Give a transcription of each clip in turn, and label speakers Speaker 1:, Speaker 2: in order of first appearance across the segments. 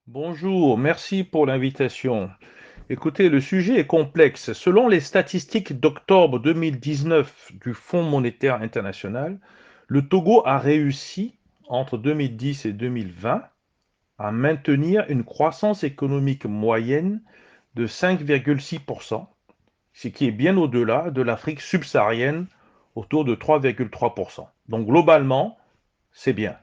Speaker 1: Bonjour, merci pour l'invitation. Écoutez, le sujet est complexe. Selon les statistiques d'octobre 2019 du Fonds monétaire international, le Togo a réussi, entre 2010 et 2020, à maintenir une croissance économique moyenne de 5,6%, ce qui est bien au-delà de l'Afrique subsaharienne, autour de 3,3%. Donc globalement, c'est bien.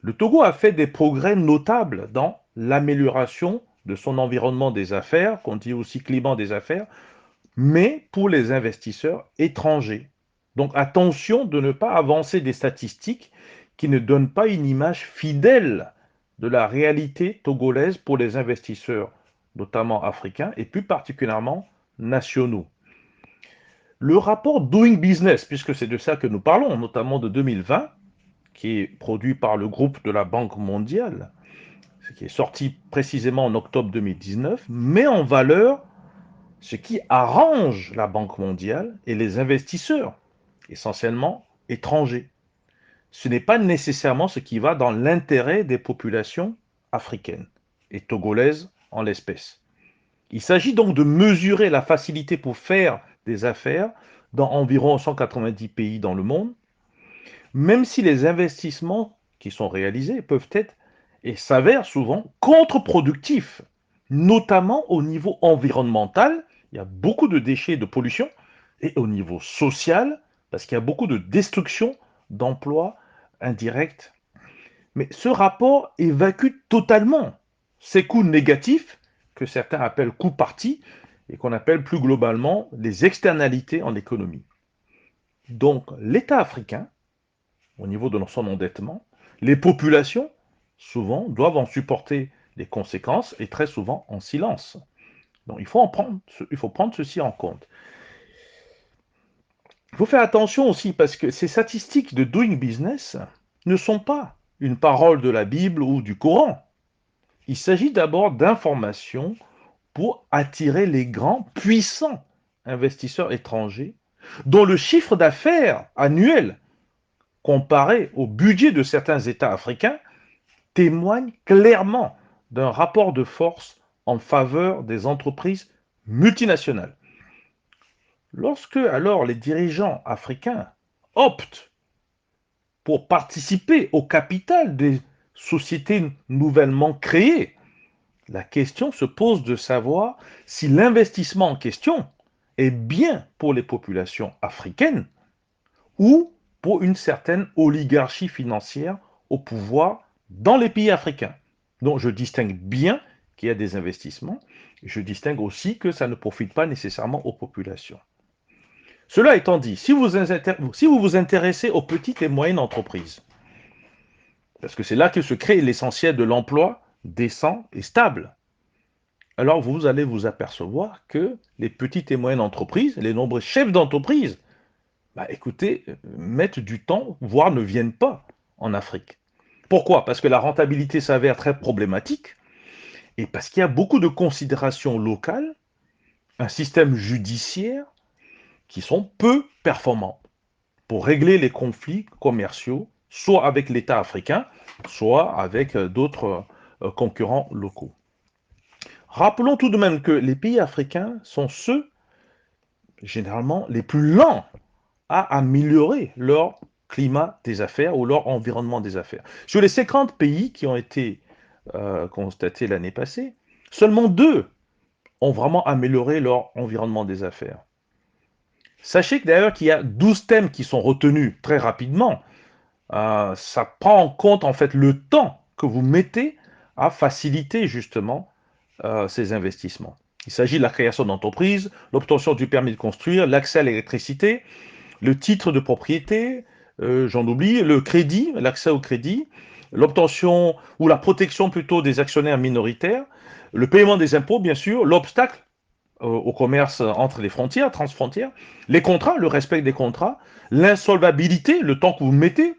Speaker 1: Le Togo a fait des progrès notables dans l'amélioration de son environnement des affaires, qu'on dit aussi climat des affaires, mais pour les investisseurs étrangers. Donc attention de ne pas avancer des statistiques qui ne donnent pas une image fidèle de la réalité togolaise pour les investisseurs, notamment africains et plus particulièrement nationaux. Le rapport Doing Business, puisque c'est de ça que nous parlons, notamment de 2020, qui est produit par le groupe de la Banque mondiale, ce qui est sorti précisément en octobre 2019, met en valeur ce qui arrange la Banque mondiale et les investisseurs, essentiellement étrangers. Ce n'est pas nécessairement ce qui va dans l'intérêt des populations africaines et togolaises en l'espèce. Il s'agit donc de mesurer la facilité pour faire des affaires dans environ 190 pays dans le monde, même si les investissements qui sont réalisés peuvent être et s'avèrent souvent contre-productifs, notamment au niveau environnemental, il y a beaucoup de déchets et de pollution, et au niveau social, parce qu'il y a beaucoup de destruction d'emplois indirects. Mais ce rapport évacue totalement ces coûts négatifs, que certains appellent coûts partis, et qu'on appelle plus globalement les externalités en économie. Donc l'État africain, au niveau de son endettement, les populations, souvent, doivent en supporter les conséquences et très souvent en silence. Donc il faut prendre ceci en compte. Il faut faire attention aussi parce que ces statistiques de doing business ne sont pas une parole de la Bible ou du Coran. Il s'agit d'abord d'informations pour attirer les grands, puissants investisseurs étrangers dont le chiffre d'affaires annuel comparé au budget de certains États africains témoigne clairement d'un rapport de force en faveur des entreprises multinationales. Lorsque alors les dirigeants africains optent pour participer au capital des sociétés nouvellement créées, la question se pose de savoir si l'investissement en question est bien pour les populations africaines ou pour une certaine oligarchie financière au pouvoir dans les pays africains. Donc je distingue bien qu'il y a des investissements, et je distingue aussi que ça ne profite pas nécessairement aux populations. Cela étant dit, si vous vous intéressez aux petites et moyennes entreprises, parce que c'est là que se crée l'essentiel de l'emploi décent et stable, alors vous allez vous apercevoir que les petites et moyennes entreprises, les nombreux chefs d'entreprise, bah écoutez, mettent du temps, voire ne viennent pas en Afrique. Pourquoi? Parce que la rentabilité s'avère très problématique et parce qu'il y a beaucoup de considérations locales, un système judiciaire qui sont peu performants pour régler les conflits commerciaux, soit avec l'État africain, soit avec d'autres concurrents locaux. Rappelons tout de même que les pays africains sont ceux, généralement, les plus lents à améliorer leur climat des affaires ou leur environnement des affaires. Sur les 50 pays qui ont été constatés l'année passée, seulement 2 ont vraiment amélioré leur environnement des affaires. Sachez que d'ailleurs qu'il y a 12 thèmes qui sont retenus très rapidement. Ça prend en compte en fait le temps que vous mettez à faciliter justement ces investissements. Il s'agit de la création d'entreprises, l'obtention du permis de construire, l'accès à l'électricité, le titre de propriété, j'en oublie, le crédit, l'accès au crédit, l'obtention ou la protection plutôt des actionnaires minoritaires, le paiement des impôts, bien sûr, l'obstacle au commerce entre les frontières, transfrontières, les contrats, le respect des contrats, l'insolvabilité, le temps que vous mettez,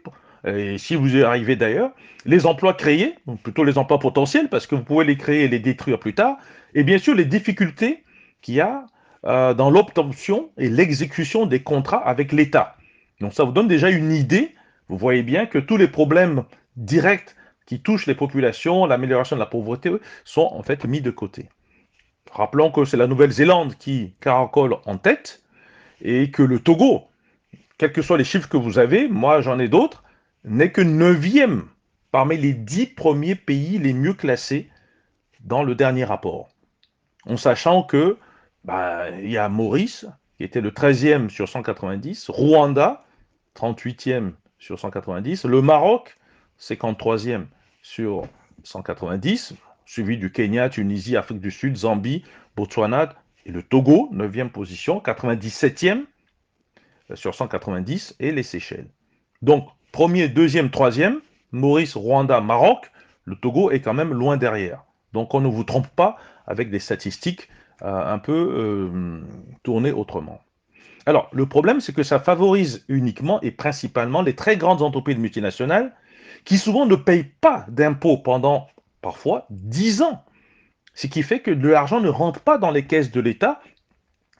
Speaker 1: et si vous y arrivez d'ailleurs, les emplois créés, ou plutôt les emplois potentiels, parce que vous pouvez les créer et les détruire plus tard, et bien sûr les difficultés qu'il y a dans l'obtention et l'exécution des contrats avec l'État. Donc ça vous donne déjà une idée, vous voyez bien que tous les problèmes directs qui touchent les populations, l'amélioration de la pauvreté, sont en fait mis de côté. Rappelons que c'est la Nouvelle-Zélande qui caracole en tête et que le Togo, quels que soient les chiffres que vous avez, moi j'en ai d'autres, n'est que 9e parmi les 10 premiers pays les mieux classés dans le dernier rapport. En sachant que il y a Maurice, qui était le 13e sur 190, Rwanda, 38e sur 190, le Maroc, 53e sur 190, suivi du Kenya, Tunisie, Afrique du Sud, Zambie, Botswana, et le Togo, 9e position, 97e sur 190, et les Seychelles. Donc, premier, deuxième, troisième, Maurice, Rwanda, Maroc, le Togo est quand même loin derrière. Donc, on ne vous trompe pas avec des statistiques un peu tournées autrement. Alors, le problème, c'est que ça favorise uniquement et principalement les très grandes entreprises multinationales qui souvent ne payent pas d'impôts pendant parfois 10 ans. Ce qui fait que de l'argent ne rentre pas dans les caisses de l'État.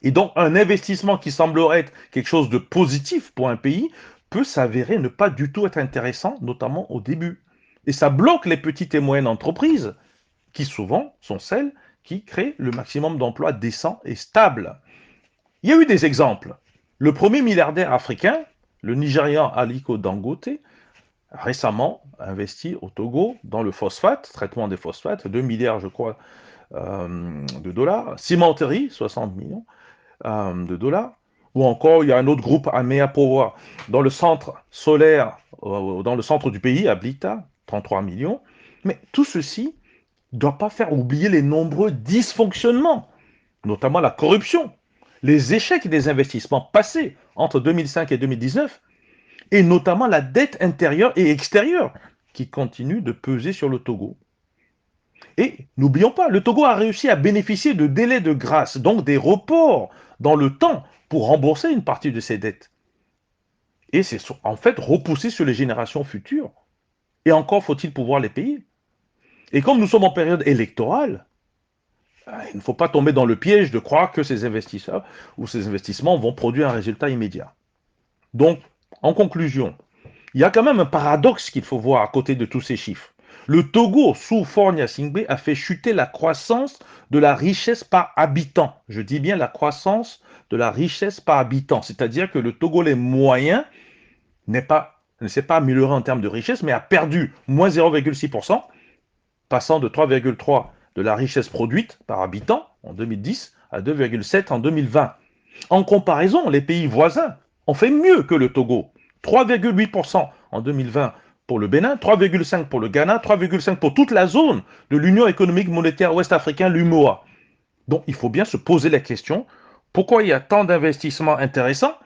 Speaker 1: Et donc, un investissement qui semblerait être quelque chose de positif pour un pays peut s'avérer ne pas du tout être intéressant, notamment au début. Et ça bloque les petites et moyennes entreprises, qui souvent sont celles qui créent le maximum d'emplois décents et stables. Il y a eu des exemples. Le premier milliardaire africain, le Nigérian Aliko Dangote, a récemment investi au Togo dans le phosphate, traitement des phosphates, 2 milliards, je crois, de dollars. Cimenterie, 60 millions de dollars. Ou encore, il y a un autre groupe, Amea Power, dans le centre solaire, dans le centre du pays, à Blita, 33 millions. Mais tout ceci ne doit pas faire oublier les nombreux dysfonctionnements, notamment la corruption, les échecs des investissements passés entre 2005 et 2019, et notamment la dette intérieure et extérieure qui continue de peser sur le Togo. Et n'oublions pas, le Togo a réussi à bénéficier de délais de grâce, donc des reports dans le temps pour rembourser une partie de ses dettes. Et c'est en fait repoussé sur les générations futures. Et encore faut-il pouvoir les payer. Et comme nous sommes en période électorale, il ne faut pas tomber dans le piège de croire que ces investisseurs ou ces investissements vont produire un résultat immédiat. Donc, en conclusion, il y a quand même un paradoxe qu'il faut voir à côté de tous ces chiffres. Le Togo, sous Faure Gnassingbé, a fait chuter la croissance de la richesse par habitant. Je dis bien la croissance de la richesse par habitant. C'est-à-dire que le Togolais moyen ne s'est pas amélioré en termes de richesse, mais a perdu moins 0,6%, passant de 3,3 de la richesse produite par habitant en 2010 à 2,7 en 2020. En comparaison, les pays voisins ont fait mieux que le Togo. 3,8% en 2020 pour le Bénin, 3,5% pour le Ghana, 3,5% pour toute la zone de l'Union économique monétaire ouest-africaine, l'UMOA. Donc il faut bien se poser la question, pourquoi il y a tant d'investissements intéressants,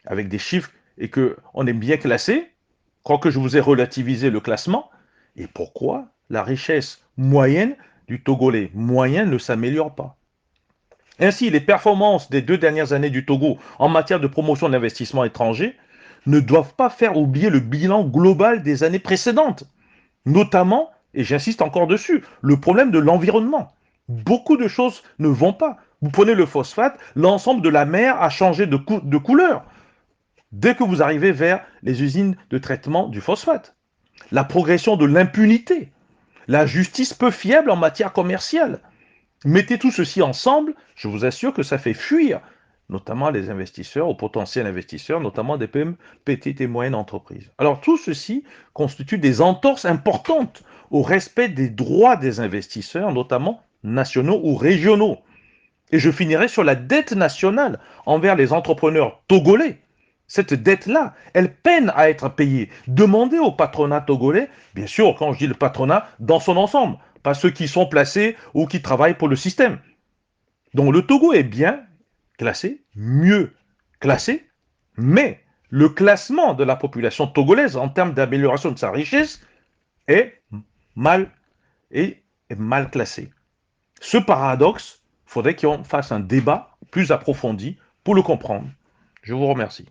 Speaker 1: avec des chiffres, et qu'on est bien classé, je crois que je vous ai relativisé le classement, et pourquoi la richesse moyenne du Togolais moyen ne s'améliore pas. Ainsi, les performances des 2 dernières années du Togo en matière de promotion de l'investissement étranger ne doivent pas faire oublier le bilan global des années précédentes, notamment, et j'insiste encore dessus, le problème de l'environnement. Beaucoup de choses ne vont pas. Vous prenez le phosphate, l'ensemble de la mer a changé de couleur dès que vous arrivez vers les usines de traitement du phosphate. La progression de l'impunité, la justice peu fiable en matière commerciale. Mettez tout ceci ensemble, je vous assure que ça fait fuir notamment les investisseurs, aux potentiels investisseurs, notamment des petites et moyennes entreprises. Alors tout ceci constitue des entorses importantes au respect des droits des investisseurs, notamment nationaux ou régionaux. Et je finirai sur la dette nationale envers les entrepreneurs togolais. Cette dette-là, elle peine à être payée. Demandez au patronat togolais, bien sûr, quand je dis le patronat, dans son ensemble, pas ceux qui sont placés ou qui travaillent pour le système. Donc le Togo est bien classé, mieux classé, mais le classement de la population togolaise en termes d'amélioration de sa richesse est mal, est mal classé. Ce paradoxe, il faudrait qu'on fasse un débat plus approfondi pour le comprendre. Je vous remercie.